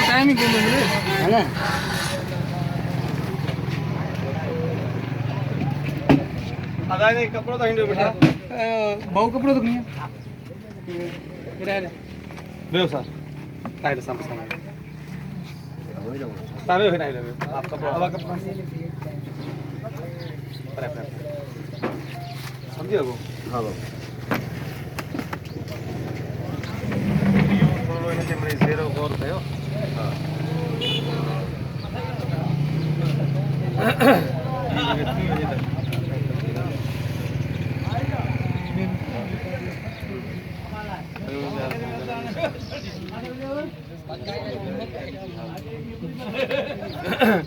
Time ही कोई है ना। आधा नहीं कपड़ों तो हिंदू बेटा बहु कपड़ों तो नहीं है बेओ सर टाइल समझ तावे है नहीं ले आप कपड़ा हवा कपड़ा समझिए वो हां बाबू थोड़ो इनके मरी ज़ीरो गौर कयो हां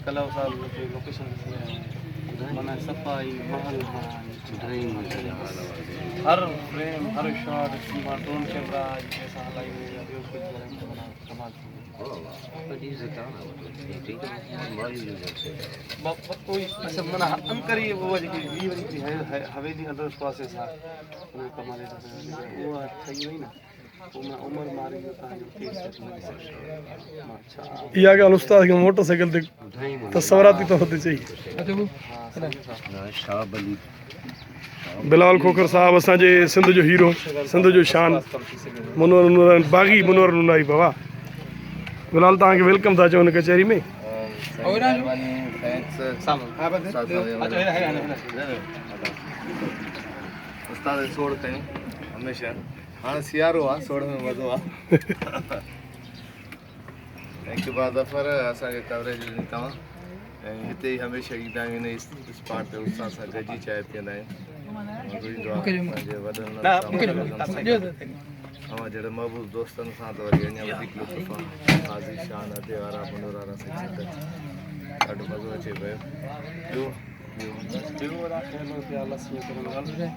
कलाव साहब लोकेशन मना सफाई महल हर फ्रेम हर शॉट इसमें ड्रोन कैमरा जैसा हलाई हुई है जो कुछ बना कमाल कोई ऐसा मना अंकर ही वो जी वी हवेली अंदर प्रोसेस है वो कमाल वो सही नहीं ना उम्र मारी होता है ये आगे अनुस्ताद की मोटरसाइकिल ते तस्वराती तो होती चाहिए। बिलाल खोखर साहब असांजे सिंध जो हीरो सिंध जो शान मुनवर बागी मुनवर नुनाई बाबा बिलाल तव्हांखे वेलकम था चवनि कचहरी में। उस्ताद सोड़ कयूं हमेशा हाँ सियारो आ सोड़ में मज़ो आ थैंक यू बाद दफ़र असांखे कवरेज ॾिनी तव्हां ऐं हिते ई हमेशह ईंदा आहियूं इन स्पॉट ते उस्ताद सां गॾिजी चांहि पीअंदा आहियूं तव्हां जहिड़े महबूब दोस्तनि सां त वरी अञा वधीक लुत्फ़ आहे हाज़ी शान अदे वारा बनूर वारा ॾाढो मज़ो अचे पियो ॿियो ॿियो ॿियो